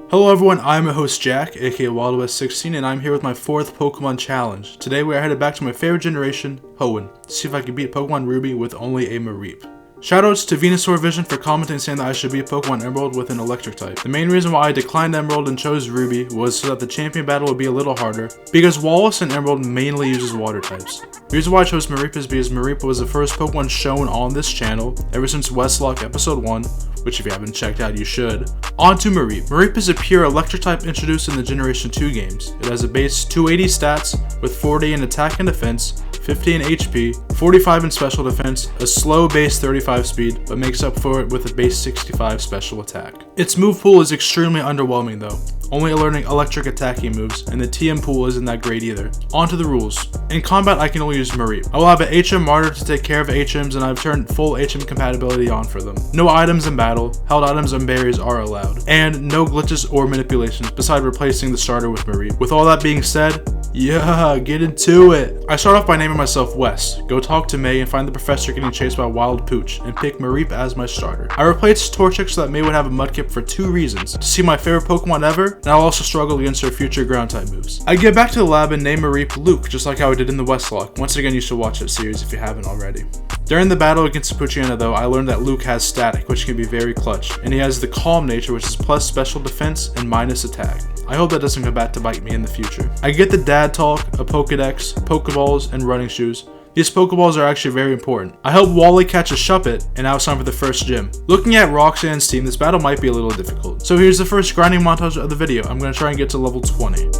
Hello everyone, I'm your host Jack, aka wildwest16, and I'm here with my 4th Pokemon challenge. Today we are headed back to my favorite generation, Hoenn, to see if I can beat Pokemon Ruby with only a Mareep. Shoutouts to Venusaur Vision for commenting saying that I should beat Pokemon Emerald with an electric type. The main reason why I declined Emerald and chose Ruby was so that the champion battle would be a little harder, because Wallace and Emerald mainly uses water types. The reason why I chose Mareep is because Mareep was the first Pokemon shown on this channel ever since Westlock episode 1, which if you haven't checked out you should. On to Mareep. Mareep is a pure electric type introduced in the Generation 2 games. It has a base 280 stats with 40 in attack and defense, 50 in HP, 45 in special defense, a slow base 35 speed, but makes up for it with a base 65 special attack. Its move pool is extremely underwhelming though, only learning electric attacking moves, and the TM pool isn't that great either. On to the rules. In combat I can only use Mareep. I will have an HM Martyr to take care of HMs, and I've turned full HM compatibility on for them. No items in battle, held items and berries are allowed, and no glitches or manipulations beside replacing the starter with Mareep. With all that being said, yeah, get into it! I start off by naming myself Wes, go talk to May and find the professor getting chased by a wild pooch, and pick Mareep as my starter. I replaced Torchic so that May would have a Mudkip for 2 reasons: to see my favorite Pokemon ever, and I'll also struggle against her future ground type moves. I get back to the lab and name Mareep Luke, just like how I did in the Westlock. Once again, you should watch that series if you haven't already. During the battle against Poochyena though, I learned that Luke has static, which can be very clutch, and he has the calm nature, which is plus special defense and minus attack. I hope that doesn't come back to bite me in the future. I get the dad talk, a Pokedex, Pokeballs, and running shoes. These Pokeballs are actually very important. I help Wally catch a Shuppet, and now it's time for the first gym. Looking at Roxanne's team, this battle might be a little difficult. So here's the first grinding montage of the video. I'm going to try and get to level 20.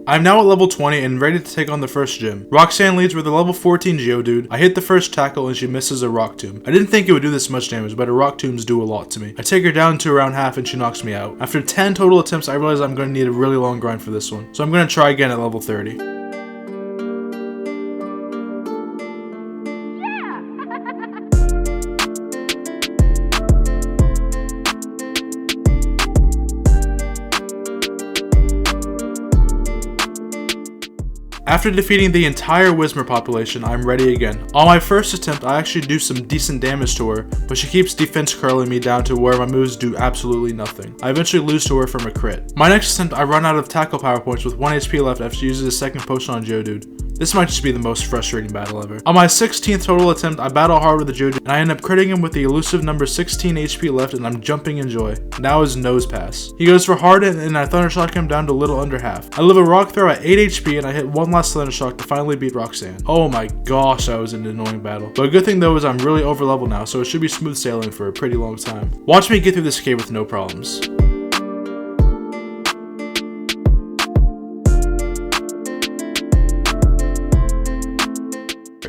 I'm now at level 20 and ready to take on the first gym. Roxanne leads with a level 14 Geodude. I hit the first tackle and she misses a Rock Tomb. I didn't think it would do this much damage, but her Rock Tombs do a lot to me. I take her down to around half and she knocks me out. After 10 total attempts, I realize I'm going to need a really long grind for this one. So I'm going to try again at level 30. After defeating the entire Whismur population, I'm ready again. On my first attempt, I actually do some decent damage to her, but she keeps defense curling me down to where my moves do absolutely nothing. I eventually lose to her from a crit. My next attempt, I run out of tackle power points with 1 HP left after she uses a second potion on Geodude. This might just be the most frustrating battle ever. On my 16th total attempt, I battle hard with the Geodude, and I end up critting him with the elusive number 16 HP left, and I'm jumping in joy. Now his nose pass. He goes for hard, and I Thundershock him down to a little under half. I live a Rock Throw at 8 HP, and I hit one last Thundershock to finally beat Roxanne. Oh my gosh, that was an annoying battle. But a good thing though is I'm really over leveled now, so it should be smooth sailing for a pretty long time. Watch me get through this cave with no problems.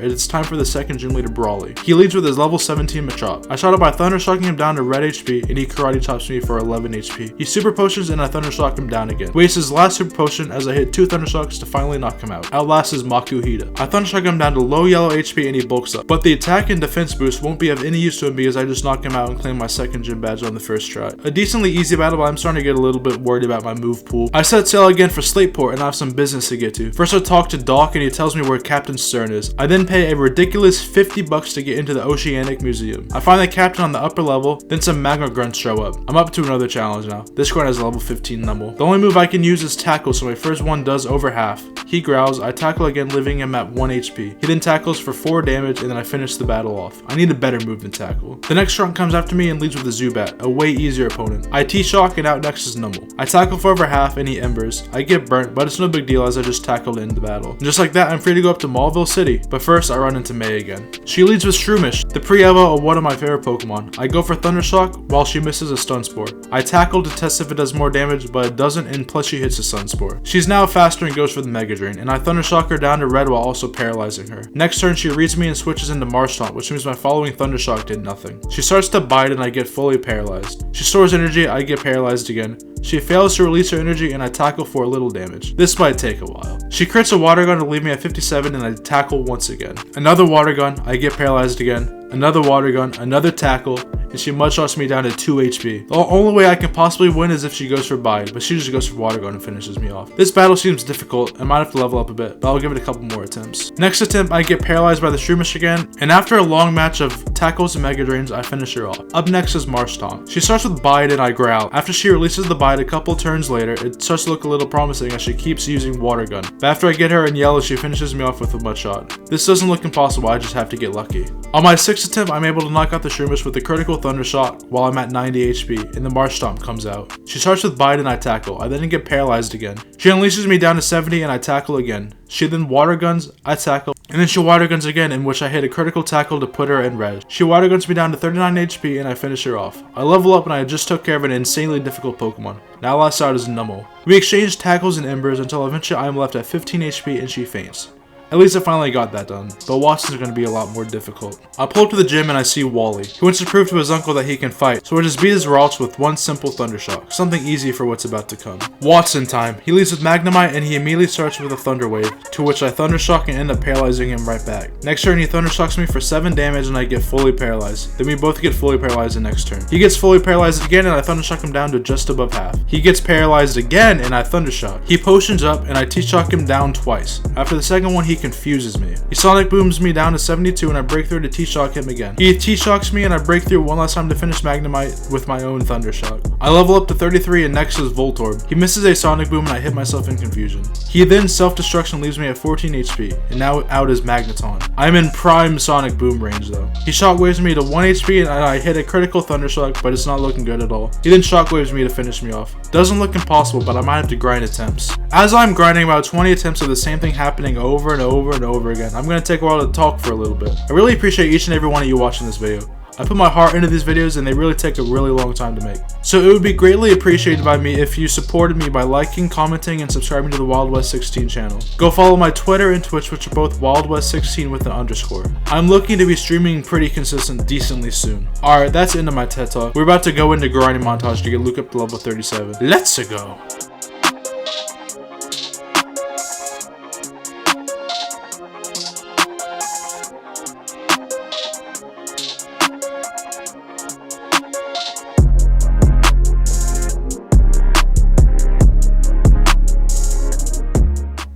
It's time for the second gym leader, Brawly. He leads with his level 17 Machop. I shot up by Thundershocking him down to red HP, and he Karate Chops me for 11 HP. He Super Potions and I Thundershock him down again. Wastes his last Super Potion as I hit 2 Thundershocks to finally knock him out. Outlasts his Makuhita. I Thundershock him down to low yellow HP and he bulks up. But the attack and defense boost won't be of any use to him because I just knock him out and claim my second gym badge on the first try. A decently easy battle, but I'm starting to get a little bit worried about my move pool. I set sail again for Slateport and I have some business to get to. First I talk to Doc and he tells me where Captain Stern is. I then pay a ridiculous $50 to get into the Oceanic Museum. I find the captain on the upper level, then some Magma Grunts show up. I'm up to another challenge now. This grunt has a level 15 Numble. The only move I can use is Tackle, so my first one does over half. He growls, I tackle again, leaving him at 1 HP. He then tackles for 4 damage, and then I finish the battle off. I need a better move than Tackle. The next grunt comes after me and leads with a Zubat, a way easier opponent. I T-Shock and out next is Numble. I tackle for over half and he embers. I get burnt, but it's no big deal as I just tackled into the battle. And just like that, I'm free to go up to Maulville City, but first I run into May again. She leads with Shroomish, the pre-evo of one of my favorite Pokemon. I go for Thundershock while she misses a Stun Spore. I tackle to test if it does more damage, but it doesn't, and plus she hits a Sun Spore. She's now faster and goes for the Mega Drain, and I Thundershock her down to red while also paralyzing her. Next turn she reads me and switches into Marshtomp, which means my following Thundershock did nothing. She starts to bite and I get fully paralyzed. She stores energy, I get paralyzed again. She fails to release her energy and I tackle for a little damage. This might take a while. She crits a Water Gun to leave me at 57 and I tackle once again. again. Another water gun, I get paralyzed again. Another water gun, another tackle, and she mudshots me down to 2 HP. The only way I can possibly win is if she goes for bite, but she just goes for water gun and finishes me off. This battle seems difficult. I might have to level up a bit, but I'll give it a couple more attempts. Next attempt, I get paralyzed by the Shroomish again, and after a long match of tackles and mega drains, I finish her off. Up next is Marshtomp. She starts with bite and I growl. After she releases the bite a couple turns later, it starts to look a little promising as she keeps using water gun. But after I get her in yellow, she finishes me off with a mud shot. This doesn't look impossible, I just have to get lucky. On my 6th attempt, I'm able to knock out the Shroomish with a critical thunder shot while I'm at 90 HP, and the Marshtomp comes out. She starts with bite and I tackle. I then get paralyzed again. She unleashes me down to 70 and I tackle again. She then water guns, I tackle, and then she water guns again, in which I hit a critical tackle to put her in red. She water guns me down to 39 HP and I finish her off. I level up and I just took care of an insanely difficult Pokemon. Now last out is Numel. We exchange tackles and embers until eventually I am left at 15 HP and she faints. At least I finally got that done, but Watson's going to be a lot more difficult. I pull up to the gym and I see Wally. He wants to prove to his uncle that he can fight, so I just beat his Ralts with one simple Thunder Shock, something easy for what's about to come. Watson time. He leads with Magnemite and he immediately starts with a Thunder Wave, to which I Thunder Shock and end up paralyzing him right back. Next turn he Thunder Shocks me for 7 damage and I get fully paralyzed. Then we both get fully paralyzed the next turn. He gets fully paralyzed again and I Thunder Shock him down to just above half. He gets paralyzed again and I Thunder Shock. He potions up and I T-Shock him down twice. After the second one he confuses me. He Sonic Booms me down to 72 and I break through to T-Shock him again. He T-Shocks me and I break through one last time to finish Magnemite with my own Thunder Shock. I level up to 33 and next is Voltorb. He misses a Sonic Boom and I hit myself in confusion. He then self-destructs and leaves me at 14 HP, and now out is Magneton. I'm in prime Sonic Boom range though. He Shockwaves me to 1 HP and I hit a critical Thunder Shock, but it's not looking good at all. He then Shockwaves me to finish me off. Doesn't look impossible, but I might have to grind attempts. As I'm grinding about 20 attempts of the same thing happening over and over and over again, I'm going to take a while to talk for a little bit. I really appreciate each and every one of you watching this video. I put my heart into these videos and they really take a really long time to make. So it would be greatly appreciated by me if you supported me by liking, commenting, and subscribing to the wildwest16 channel. Go follow my Twitter and Twitch, which are both wildwest16 with an underscore. I'm looking to be streaming pretty consistent decently soon. Alright, that's the end of my TED Talk. We're about to go into grinding montage to get Luke up to level 37. Let's go!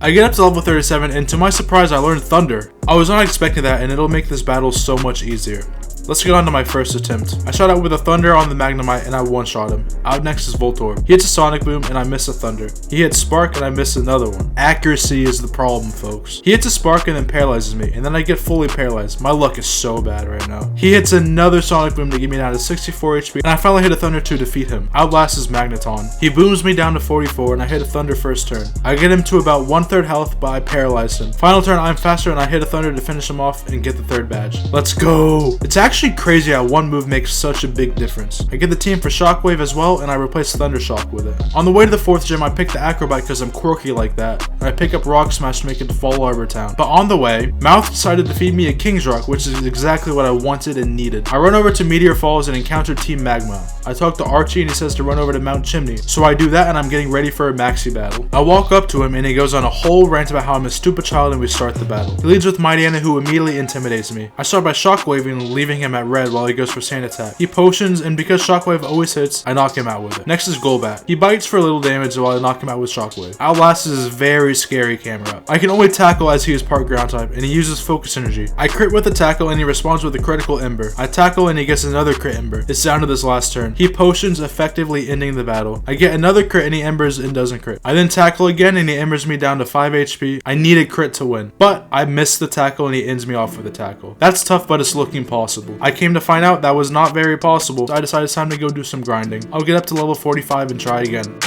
I get up to level 37 and to my surprise I learned Thunder. I was not expecting that and it'll make this battle so much easier. Let's get on to my first attempt. I shot out with a Thunder on the Magnemite and I one-shot him. Out next is Voltorb. He hits a Sonic Boom and I miss a Thunder. He hits Spark and I miss another one. Accuracy is the problem, folks. He hits a Spark and then paralyzes me, and then I get fully paralyzed. My luck is so bad right now. He hits another Sonic Boom to get me down to 64 HP, and I finally hit a Thunder to defeat him. Outlast is Magneton. He booms me down to 44 and I hit a Thunder first turn. I get him to about 1/3 health, but I paralyzed him. Final turn I'm faster and I hit a Thunder to finish him off and get the 3rd badge. Let's go! It's actually crazy how one move makes such a big difference. I get the team for Shockwave as well and I replace Thunder Shock with it. On the way to the 4th gym I pick the Acrobite because I'm quirky like that, and I pick up Rock Smash to make it to Fall Arbor Town. But on the way, Mouth decided to feed me a King's Rock, which is exactly what I wanted and needed. I run over to Meteor Falls and encounter Team Magma. I talk to Archie and he says to run over to Mount Chimney, so I do that and I'm getting ready for a maxi battle. I walk up to him and he goes on a whole rant about how I'm a stupid child and we start the battle. He leads with Mightyena, who immediately intimidates me. I start by Shockwaving, leaving him at red while he goes for Sand Attack. He potions and because Shockwave always hits, I knock him out with it. Next is Golbat. He bites for a little damage while I knock him out with Shockwave. Outlast is his very scary camera up. I can only tackle as he is part ground type and he uses focus energy. I crit with a tackle and he responds with a critical Ember. I tackle and he gets another crit Ember. It's down to this last turn. He potions, effectively ending the battle. I get another crit and he embers and doesn't crit. I then tackle again and he embers me down to 5 HP. I need a crit to win, but I missed the tackle and he ends me off with a tackle. That's tough, but it's looking possible. I came to find out that was not very possible, so I decided it's time to go do some grinding. I'll get up to level 45 and try again.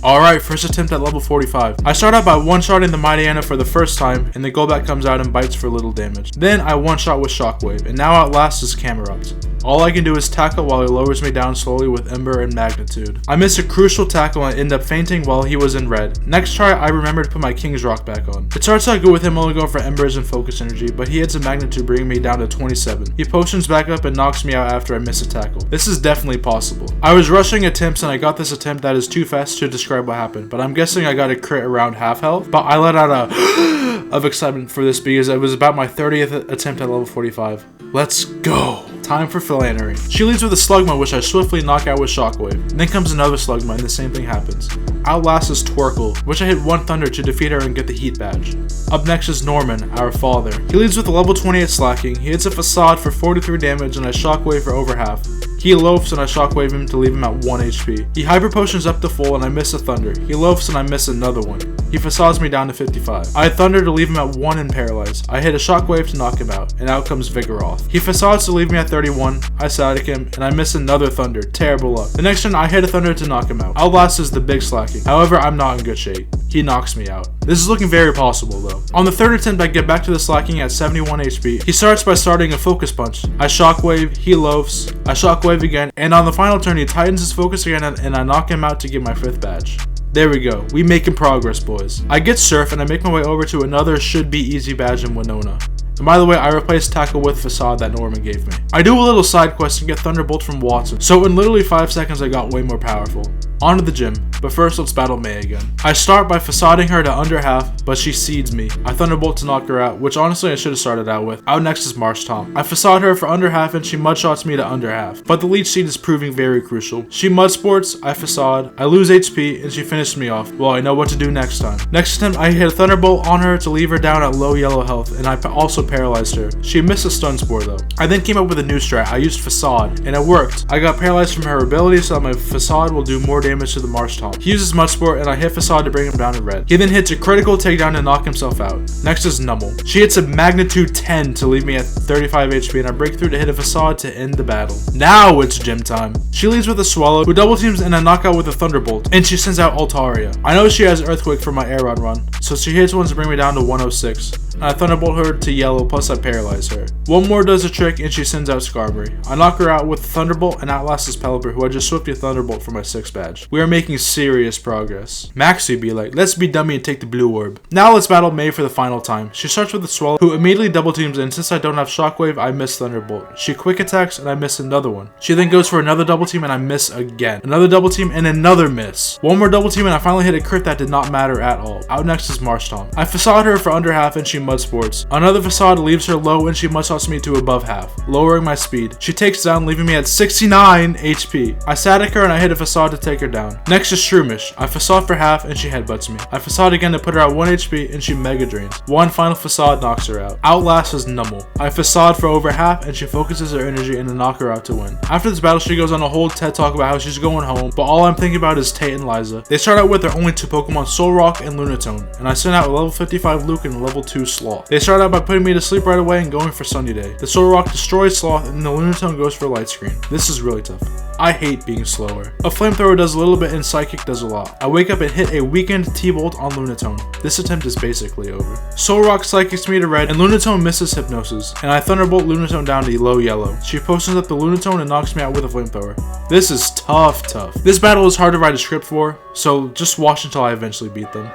Alright, first attempt at level 45. I start out by one-shotting the Mighty Anna for the first time, and the Golbat comes out and bites for little damage. Then I one-shot with Shockwave, and now Outlast is Camerupt. All I can do is tackle while he lowers me down slowly with Ember and Magnitude. I miss a crucial tackle and end up fainting while he was in red. Next try, I remember to put my King's Rock back on. It starts out good with him only going for Embers and Focus Energy, but he hits a Magnitude bringing me down to 27. He potions back up and knocks me out after I miss a tackle. This is definitely possible. I was rushing attempts and I got this attempt that is too fast to describe what happened, but I'm guessing I got a crit around half health, but I let out a of excitement for this because it was about my 30th attempt at level 45. Let's go! Time for Philandery. She leads with a Slugma, which I swiftly knock out with Shockwave. Then comes another Slugma and the same thing happens. Outlast is Twerkle, which I hit one Thunder to defeat her and get the Heat Badge. Up next is Norman, our father. He leads with a level 28 Slacking. He hits a Facade for 43 damage and I Shockwave for over half. He loafs and I Shockwave him to leave him at 1 HP. He Hyper Potions up to full and I miss a Thunder. He loafs and I miss another one. He Facades me down to 55. I Thunder to leave him at 1 and Paralyze. I hit a Shockwave to knock him out, and out comes Vigoroth. He Facades to leave me at 31. I Static him, and I miss another Thunder. Terrible luck. The next turn I hit a Thunder to knock him out. Outlast is the big Slacking. However, I'm not in good shape. He knocks me out. This is looking very possible though. On the third attempt I get back to the Slacking at 71 HP. He starts by starting a Focus Punch. I Shockwave, he loafs, I Shockwave again, and on the final turn he tightens his focus again and I knock him out to get my 5th badge. There we go. We making progress, boys. I get Surf and I make my way over to another should be easy badge in Winona. And by the way, I replaced Tackle with Facade that Norman gave me. I do a little side quest and get Thunderbolt from Watson, so in literally 5 seconds I got way more powerful. On to the gym, but first let's battle May again. I start by Facading her to under half, but she seeds me. I Thunderbolt to knock her out, which honestly I should have started out with. Out next is Marshtomp. I Facade her for under half and she Mudshots me to under half, but the Leech Seed is proving very crucial. She Mud Sports, I Facade, I lose HP, and she finished me off. Well, I know what to do next time. Next attempt, I hit a Thunderbolt on her to leave her down at low yellow health, and I also paralyzed her. She missed a Stun Spore though. I then came up with a new strat. I used Facade, and it worked. I got paralyzed from her ability so that my Facade will do more damage to the Marshtomp. He uses Mudsport and I hit Facade to bring him down to red. He then hits a critical takedown to knock himself out. Next is Numble. She hits a Magnitude 10 to leave me at 35 HP and I break through to hit a Facade to end the battle. Now it's gym time. She leads with a Swallow who double teams and I knock out with a Thunderbolt, and she sends out Altaria. I know she has Earthquake for my Aeron run, so she hits one to bring me down to 106. And I Thunderbolt her to yellow plus I paralyze her. One more does a trick and she sends out Skarmory. I knock her out with Thunderbolt and Outlast is Pelipper, who I just swiftly Thunderbolt for my 6th badge. We are making serious progress. Maxie be like, let's be dummy and take the blue orb. Now let's battle May for the final time. She starts with a Swallow who immediately double teams, and since I don't have Shockwave, I miss Thunderbolt. She quick attacks and I miss another one. She then goes for another double team and I miss again. Another double team and another miss. One more double team and I finally hit a crit that did not matter at all. Out next is Marshtomp. I Facade her for under half and she Mud Sports. Another Facade leaves her low and she Mudshots me to above half, lowering my speed. She takes down, leaving me at 69 HP. I Static her and I hit a Facade to take her down. Next is Shroomish. I Facade for half and she headbutts me. I Facade again to put her at 1 HP and she Mega Drains. One final Facade knocks her out. Outlast is Numble. I Facade for over half and she focuses her energy and to knock her out to win. After this battle she goes on a whole TED talk about how she's going home, but all I'm thinking about is Tate and Liza. They start out with their only 2 Pokemon, Solrock and Lunatone, and I send out a level 55 Luke and a level 2 Sloth. They start out by putting me to sleep right away and going for Sunny Day. The Solrock destroys Sloth and the Lunatone goes for Light Screen. This is really tough. I hate being slower. A Flamethrower does a little bit and Psychic does a lot. I wake up and hit a weakened T-Bolt on Lunatone. This attempt is basically over. Solrock Psychics me to red and Lunatone misses Hypnosis, and I Thunderbolt Lunatone down to low yellow. She potions up the Lunatone and knocks me out with a Flamethrower. This is tough. This battle is hard to write a script for, so just watch until I eventually beat them.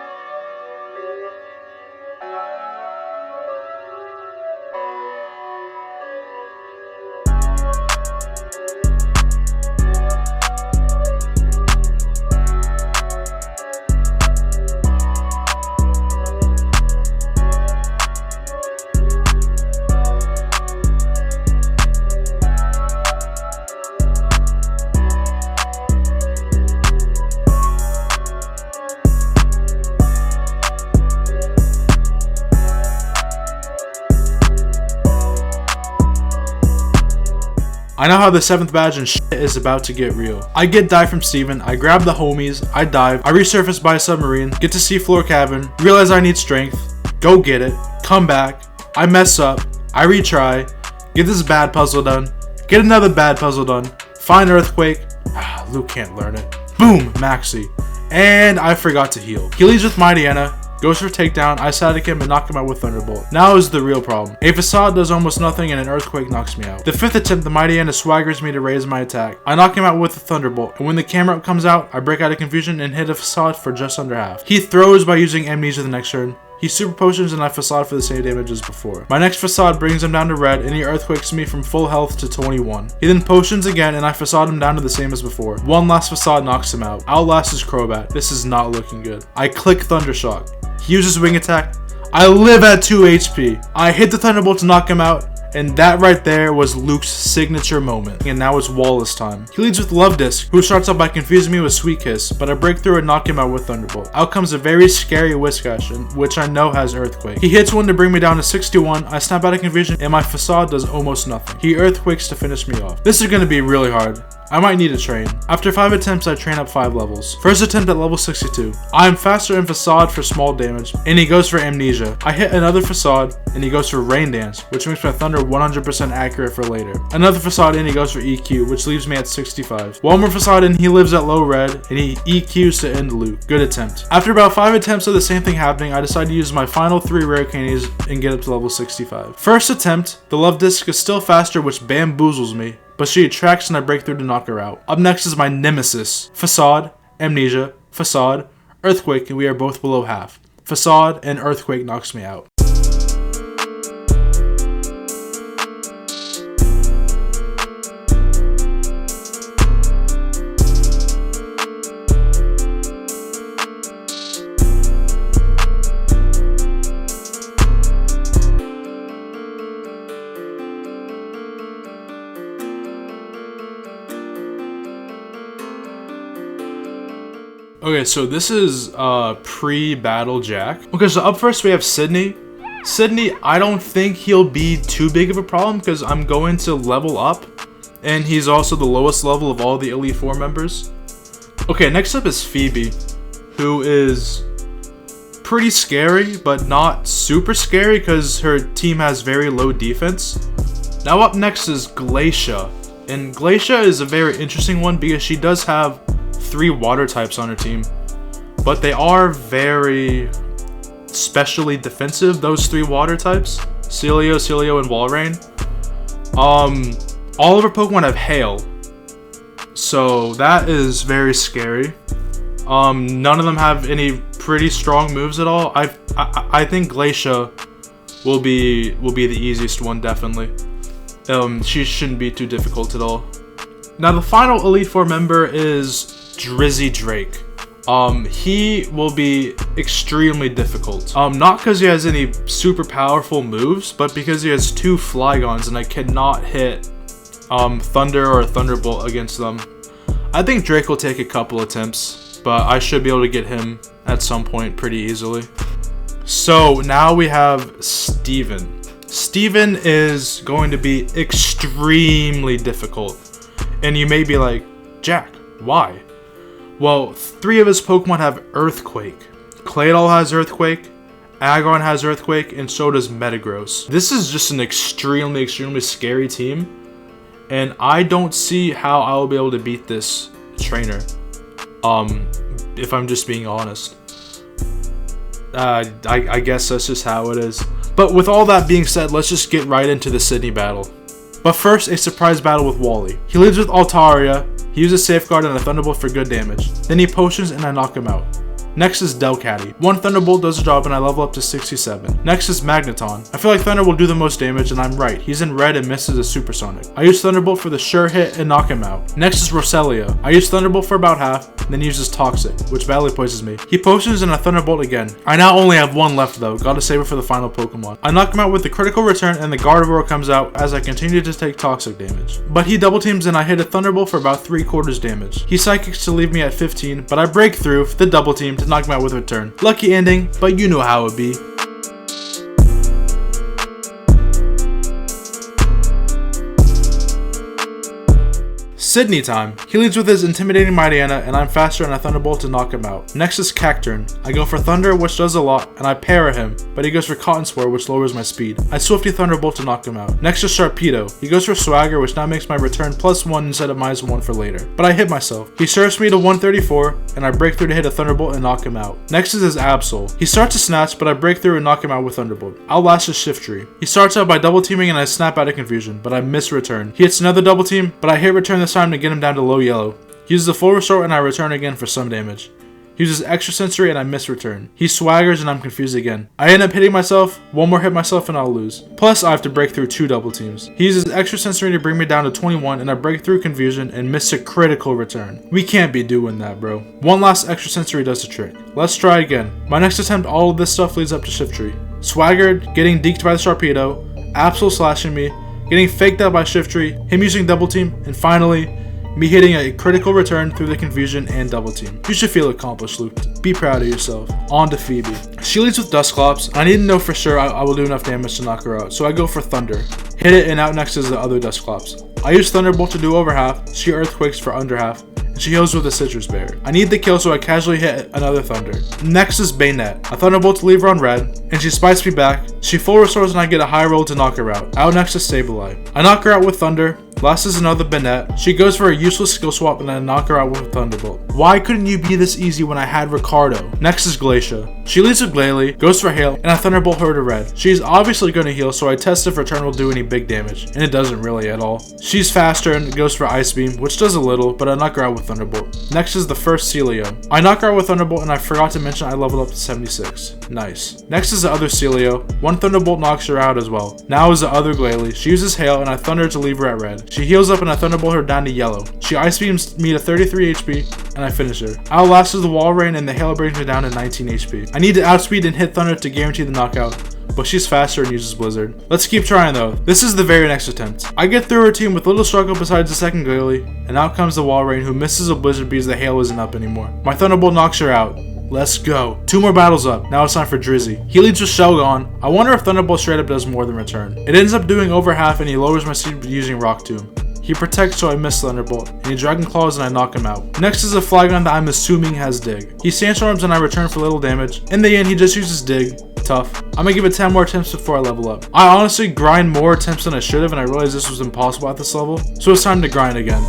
I know how the 7th badge and shit is about to get real. I get dive from Steven, I grab the homies, I dive, I resurface by a submarine, get to Seafloor Cavern, realize I need strength, go get it, come back, I mess up, I retry, get this bad puzzle done, get another bad puzzle done, find Earthquake, Luke can't learn it, boom, Maxie. And I forgot to heal. He leads with Mightyena, goes for takedown, I static him and knock him out with Thunderbolt. Now is the real problem. A Facade does almost nothing and an Earthquake knocks me out. The 5th attempt, the Mightyena swaggers me to raise my attack. I knock him out with the Thunderbolt, and when the camera up comes out, I break out of confusion and hit a Facade for just under half. He throws by using Amnesia the next turn. He super potions and I Facade for the same damage as before. My next Facade brings him down to red and he Earthquakes me from full health to 21. He then potions again and I Facade him down to the same as before. One last Facade knocks him out. Outlast his Crobat. This is not looking good. I click Thundershock. He uses Wing Attack. I live at 2 HP. I hit the Thunderbolt to knock him out. And that right there was Luke's signature moment. And now it's Wallace time. He leads with Love Disc, who starts off by confusing me with Sweet Kiss, but I break through and knock him out with Thunderbolt. Out comes a very scary Whiscash, which I know has Earthquake. He hits one to bring me down to 61, I snap out of confusion, and my Facade does almost nothing. He Earthquakes to finish me off. This is going to be really hard. I might need to train. After 5 attempts, I train up 5 levels. First attempt at level 62. I am faster in Facade for small damage, and he goes for Amnesia. I hit another Facade, and he goes for Rain Dance, which makes my Thunder 100% accurate for later. Another Facade and he goes for EQ, which leaves me at 65. One more Facade and he lives at low red, and he EQs to end Luke. Good attempt. After about 5 attempts of the same thing happening, I decide to use my final 3 rare candies and get up to level 65. First attempt, the Love Disc is still faster, which bamboozles me, but she attracts and I break through to knock her out. Up next is my nemesis. Facade, Amnesia, Facade, Earthquake, and we are both below half. Facade and Earthquake knocks me out. Okay, so this is pre-battle Jack. Okay, so up first we have Sydney. Sydney, I don't think he'll be too big of a problem because I'm going to level up. And he's also the lowest level of all the Elite Four members. Okay, next up is Phoebe, who is pretty scary, but not super scary because her team has very low defense. Now up next is Glacia. And Glacia is a very interesting one because she does have 3 water types on her team, but they are very specially defensive, those 3 water types: Celio, and Walrein. All of her Pokemon have Hail, so that is very scary. None of them have any pretty strong moves at all. I think Glacia will be the easiest one, definitely. She shouldn't be too difficult at all. Now the final Elite Four member is Drizzy Drake. He will be extremely difficult. Not because he has any super powerful moves, but because he has 2 Flygons and I cannot hit Thunder or Thunderbolt against them. I think Drake will take a couple attempts, but I should be able to get him at some point pretty easily. So now we have Steven. Steven is going to be extremely difficult. And you may be like, Jack, why? Well, 3 of his Pokemon have Earthquake. Claydol has Earthquake, Aggron has Earthquake, and so does Metagross. This is just an extremely scary team, and I don't see how I will be able to beat this trainer, if I'm just being honest. I guess that's just how it is. But with all that being said, let's just get right into the Sydney battle. But first, a surprise battle with Wally. He leads with Altaria. He uses Safeguard and a Thunderbolt for good damage. Then he potions and I knock him out. Next is Delcatty. 1 Thunderbolt does the job and I level up to 67. Next is Magneton. I feel like Thunder will do the most damage and I'm right. He's in red and misses a Supersonic. I use Thunderbolt for the sure hit and knock him out. Next is Roselia. I use Thunderbolt for about half, then uses Toxic, which badly poisons me. He potions and a Thunderbolt again. I now only have 1 left though. Gotta save it for the final Pokemon. I knock him out with the critical return and the Gardevoir comes out as I continue to take Toxic damage. But he double teams and I hit a Thunderbolt for about 3/4 damage. He Psychics to leave me at 15, but I break through the double team to knock him out with a return. Lucky ending, but you know how it be. Sydney time. He leads with his intimidating Mightyena, and I'm faster and I Thunderbolt to knock him out. Next is Cacturn. I go for Thunder, which does a lot, and I para him, but he goes for Cotton Spore, which lowers my speed. I Swifty Thunderbolt to knock him out. Next is Sharpedo. He goes for Swagger, which now makes my return +1 instead of -1 for later. But I hit myself. He surfs me to 134, and I break through to hit a Thunderbolt and knock him out. Next is his Absol. He starts to snatch, but I break through and knock him out with Thunderbolt. I'll last his Shiftry. He starts out by double teaming and I snap out of confusion, but I miss return. He hits another double team, but I hit return this time to get him down to low yellow. He uses a full restore and I return again for some damage. He uses extra sensory and I miss return. He swaggers and I'm confused again. I end up hitting myself, one more hit myself and I'll lose. Plus I have to break through 2 double teams. He uses extra sensory to bring me down to 21 and I break through confusion and miss a critical return. We can't be doing that, bro. One last extra sensory does the trick. Let's try again. My next attempt, all of this stuff leads up to Shiftry. Swaggered, getting deked by the Sharpedo, Absol slashing me, getting faked out by Shiftry, him using double team, and finally, me hitting a critical return through the confusion and double team. You should feel accomplished, Luke. Be proud of yourself. On to Phoebe. She leads with Dusclops. I need to know for sure I will do enough damage to knock her out, so I go for Thunder. Hit it and out next is the other Dusclops. I use Thunderbolt to do over half, she Earthquakes for under half, and she heals with a Citrus Berry. I need the kill so I casually hit another Thunder. Next is Bayonet. I Thunderbolt to leave her on red, and she spites me back. She full restores and I get a high roll to knock her out. Out next is Sableye. I knock her out with Thunder. Last is another Bayonet. She goes for a useless skill swap and I knock her out with Thunderbolt. Why couldn't you be this easy when I had Ricardo? Next is Glacia. She leads with Glalie, goes for Hail, and I Thunderbolt her to red. She's obviously going to heal, so I test if return will do any big damage, and it doesn't really at all. She's faster and goes for Ice Beam, which does a little, but I knock her out with Thunderbolt. Next is the first Celio. I knock her out with Thunderbolt and I forgot to mention I leveled up to 76. Nice. Next is the other Celio. One Thunderbolt knocks her out as well. Now is the other Glalie. She uses Hail and I Thunder to leave her at red. She heals up and I Thunderbolt her down to yellow. She Ice Beams me to 33 HP and I finish her. Outlast is the Wall Rain and the Hail brings me down to 19 HP. I need to outspeed and hit Thunder to guarantee the knockout, but she's faster and uses Blizzard. Let's keep trying though. This is the very next attempt. I get through her team with little struggle besides the second Glalie, and out comes the Wall Rain who misses a Blizzard because the Hail isn't up anymore. My Thunderbolt knocks her out. Let's go. 2 more battles up. Now it's time for Drizzy. He leads with Shelgon. I wonder if Thunderbolt straight up does more than return. It ends up doing over half and he lowers my speed using Rock Tomb. He protects so I miss Thunderbolt, and he Dragon Claws and I knock him out. Next is a Flygon that I'm assuming has Dig. He Sandstorms and I return for little damage. In the end, he just uses Dig. Tough. I'm gonna give it 10 more attempts before I level up. I honestly grind more attempts than I should have, and I realized this was impossible at this level, so it's time to grind again.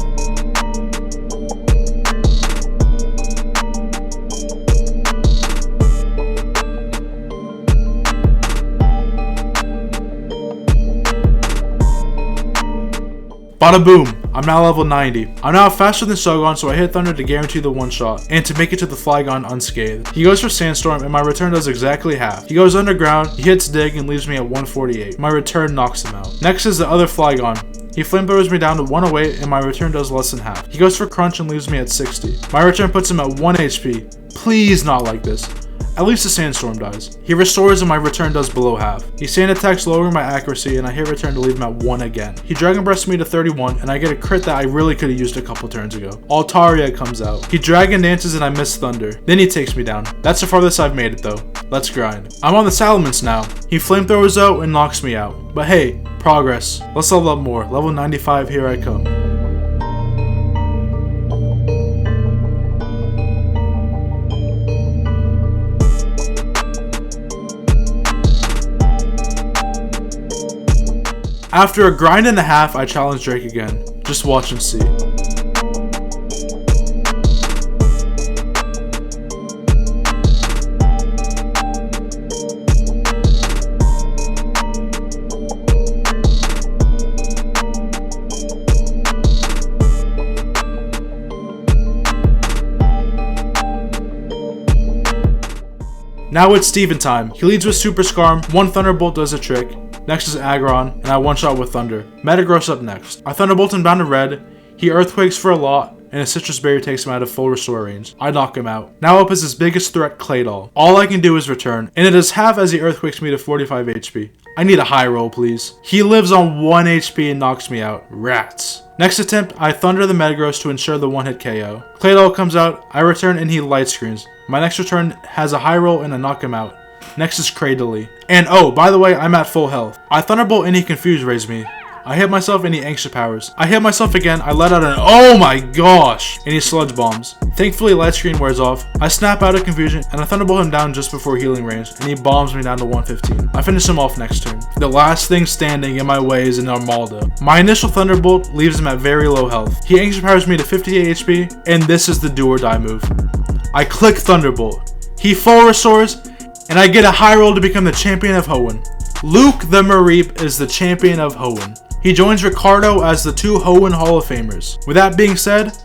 Bada boom! I'm now level 90. I'm now faster than Shogun, so I hit Thunder to guarantee the one shot, and to make it to the Flygon unscathed. He goes for Sandstorm, and my return does exactly half. He goes underground, he hits Dig, and leaves me at 148. My return knocks him out. Next is the other Flygon. He flamethrowers me down to 108, and my return does less than half. He goes for Crunch and leaves me at 60. My return puts him at 1 HP. Please not like this. At least the Sandstorm dies. He restores and my return does below half. He Sand attacks lowering my accuracy and I hit return to leave him at 1 again. He Dragon Breasts me to 31 and I get a crit that I really could have used a couple turns ago. Altaria comes out. He Dragon Dances and I miss Thunder. Then he takes me down. That's the farthest I've made it though. Let's grind. I'm on the Salamence now. He Flamethrowers out and knocks me out. But hey, progress. Let's level up more. Level 95, here I come. After a grind and a half, I challenge Drake again. Just watch and see. Now it's Steven time. He leads with Super Scarm, one Thunderbolt does a trick. Next is Aggron, and I one-shot with Thunder. Metagross up next. I Thunderbolt him down to red, he Earthquakes for a lot, and a Citrus Berry takes him out of full restore range. I knock him out. Now up is his biggest threat, Claydol. All I can do is return, and it is half as he Earthquakes me to 45 HP. I need a high roll, please. He lives on 1 HP and knocks me out. Rats. Next attempt, I Thunder the Metagross to ensure the one-hit KO. Claydol comes out, I return, and he light screens. My next return has a high roll and I knock him out. Next is Cradily. And oh, by the way, I'm at full health. I Thunderbolt and he Confuse Raise me. I hit myself and he anxious powers. I hit myself again, I let out an oh my gosh, and he sludge bombs. Thankfully light screen wears off. I snap out of confusion and I thunderbolt him down just before healing range and he bombs me down to 115. I finish him off next turn. The last thing standing in my way is an Armaldo. My initial thunderbolt leaves him at very low health. He anxious powers me to 58 HP and this is the do or die move. I click thunderbolt. He full restores and I get a high roll to become the champion of Hoenn. Luke the Mareep is the champion of Hoenn. He joins Ricardo as the 2 Hoenn Hall of Famers. With that being said,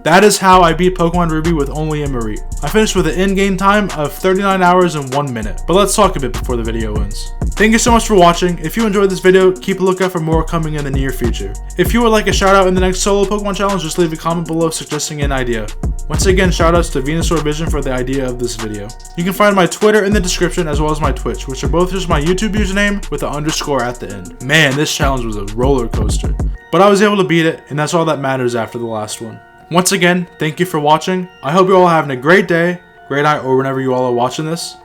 that is how I beat Pokemon Ruby with only a Mareep. I finished with an in-game time of 39 hours and 1 minute. But let's talk a bit before the video ends. Thank you so much for watching. If you enjoyed this video, keep a lookout for more coming in the near future. If you would like a shout out in the next solo Pokemon challenge, just leave a comment below suggesting an idea. Once again, shoutouts to Venusaur Vision for the idea of this video. You can find my Twitter in the description as well as my Twitch, which are both just my YouTube username with an underscore at the end. Man, this challenge was a roller coaster. But I was able to beat it, and that's all that matters after the last one. Once again, thank you for watching. I hope you all are having a great day, great night, or whenever you all are watching this.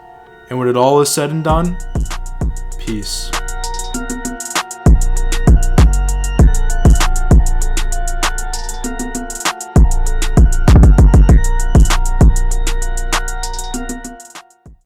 And when it all is said and done, peace.